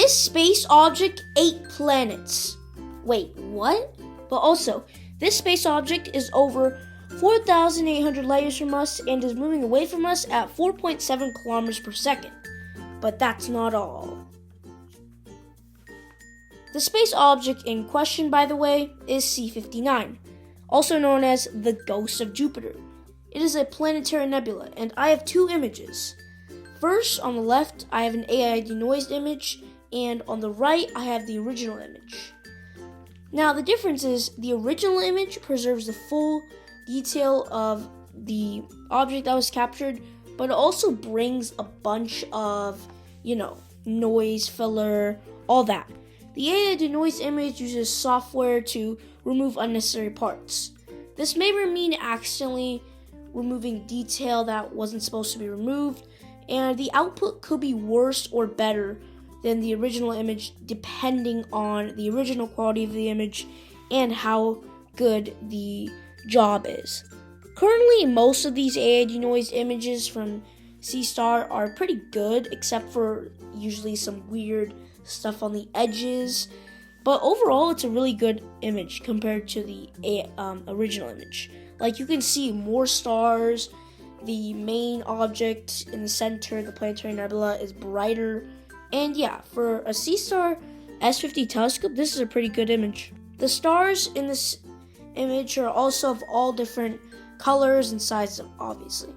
This space object ate planets. Wait, what? But also, this space object is over 4,800 light years from us and is moving away from us at 4.7 kilometers per second. But that's not all. The space object in question, by the way, is C59, also known as the Ghost of Jupiter. It is a planetary nebula, and I have two images. First, on the left, I have an AI denoised image, and on the right, I have the original image. Now, the difference is the original image preserves the full detail of the object that was captured, but it also brings a bunch of, noise, filler, all that. The AI denoised image uses software to remove unnecessary parts. This may mean accidentally removing detail that wasn't supposed to be removed, and the output could be worse or better than the original image depending on the original quality of the image and how good the job is. Currently, most of these AI denoised images from C-Star are pretty good, except for usually some weird stuff on the edges, but overall it's a really good image compared to the original image. Like, you can see more stars, the main object in the center, the planetary nebula, is brighter, and yeah, for a C-Star S50 telescope, this is a pretty good image. The stars in this image are also of all different colors and sizes, obviously.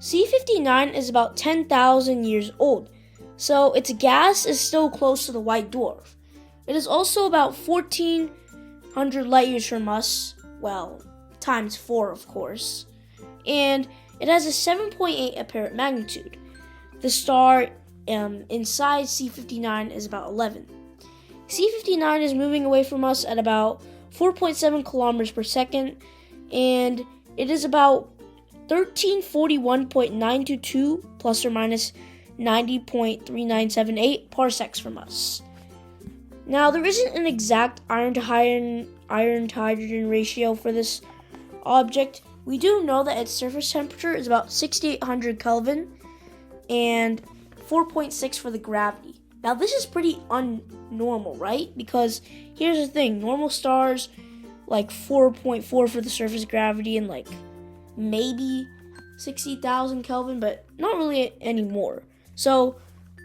C59 is about 10,000 years old, so its gas is still close to the white dwarf. It is also about 1,400 light years from us, well, times 4 of course, and it has a 7.8 apparent magnitude. The star inside C59 is about 11. C59 is moving away from us at about 4.7 kilometers per second, and it is about 1341.922 plus or minus 90.3978 parsecs from us. Now, there isn't an exact iron to hydrogen ratio for this object. We do know that its surface temperature is about 6,800 Kelvin and 4.6 for the gravity. Now, this is pretty unnormal, right? Because here's the thing, normal stars like 4.4 for the surface gravity and like maybe 60,000 Kelvin, but not really anymore. So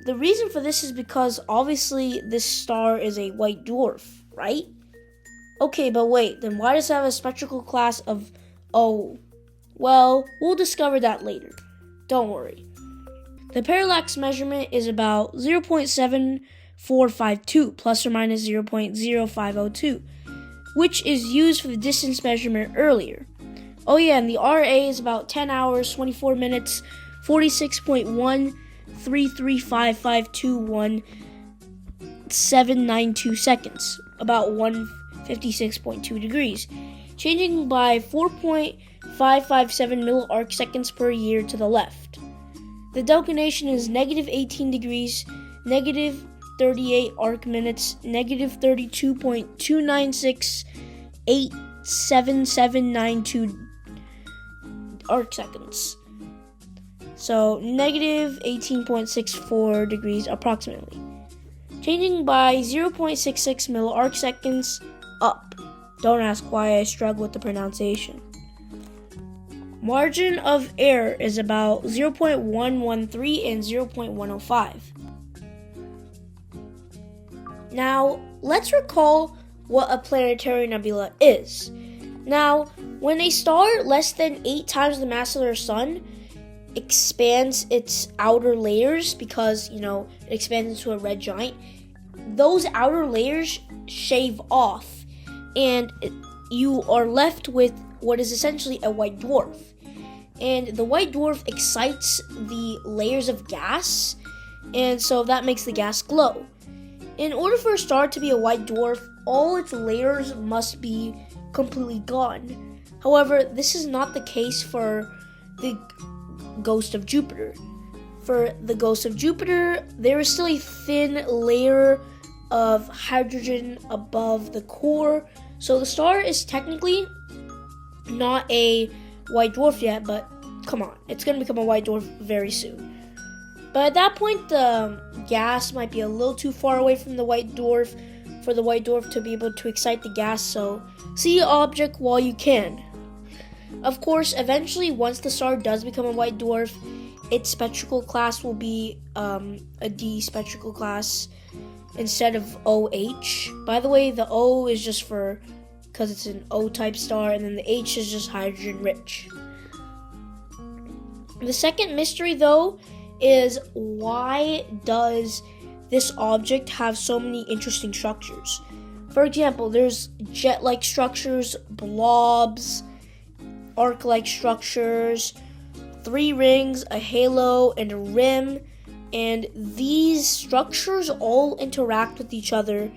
the reason for this is because obviously this star is a white dwarf, right? Okay, but wait, then why does it have a spectral class of O? Well, we'll discover that later. Don't worry. The parallax measurement is about 0.7452 plus or minus 0.0502, which is used for the distance measurement earlier. Oh yeah, and the RA is about 10 hours, 24 minutes, 46.1335521.792 seconds, about 156.2 degrees, changing by 4.557 milliarc seconds per year to the left. The declination is negative 18 degrees, negative 38 arc minutes, negative 32.296.87792 arc seconds. So negative 18.64 degrees approximately. Changing by 0.66 milliarc seconds up. Don't ask why I struggle with the pronunciation. Margin of error is about 0.113 and 0.105. Now, let's recall what a planetary nebula is. Now, when a star less than 8 times the mass of their sun expands its outer layers because, it expands into a red giant, those outer layers shave off, and you are left with what is essentially a white dwarf. And the white dwarf excites the layers of gas, and so that makes the gas glow. In order for a star to be a white dwarf, all its layers must be completely gone. However, this is not the case for the Ghost of Jupiter. For the Ghost of Jupiter, there is still a thin layer of hydrogen above the core, so the star is technically not a white dwarf yet, but come on, it's going to become a white dwarf very soon. But at that point, the gas might be a little too far away from the white dwarf for the white dwarf to be able to excite the gas, so see the object while you can. Of course, eventually, once the star does become a white dwarf, its spectral class will be a D spectral class instead of OH. By the way, the O is just because it's an O-type star, and then the H is just hydrogen-rich. The second mystery, though, is why does this object have so many interesting structures? For example, there's jet-like structures, blobs, arc-like structures, 3 rings, a halo, and a rim, and these structures all interact with each other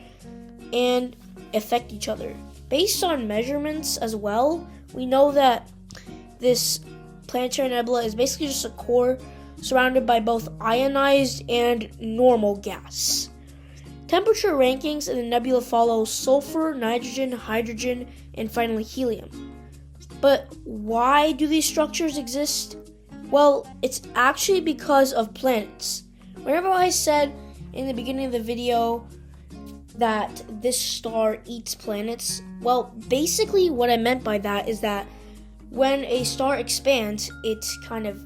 and affect each other. Based on measurements as well, we know that this planetary nebula is basically just a core surrounded by both ionized and normal gas. Temperature rankings in the nebula follow sulfur, nitrogen, hydrogen, and finally helium. But why do these structures exist? Well, it's actually because of planets. Whenever I said in the beginning of the video that this star eats planets, well, basically what I meant by that is that when a star expands, it kind of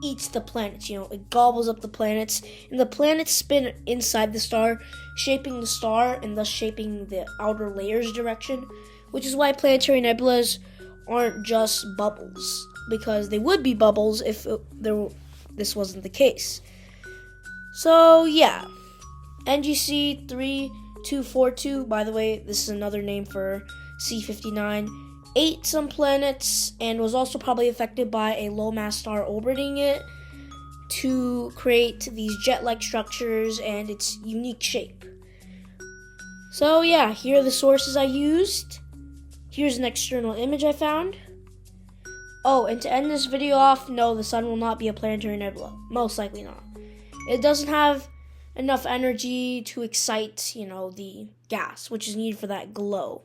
eats the planets, it gobbles up the planets, and the planets spin inside the star, shaping the star and thus shaping the outer layer's direction, which is why planetary nebulas aren't just bubbles, because they would be bubbles if this wasn't the case. So yeah, NGC 3242, by the way, this is another name for C59, ate some planets and was also probably affected by a low-mass star orbiting it to create these jet-like structures and its unique shape. So yeah, here are the sources I used. Here's an external image I found. Oh, and to end this video off, no, the sun will not be a planetary nebula. Most likely not. It doesn't have enough energy to excite, the gas, which is needed for that glow.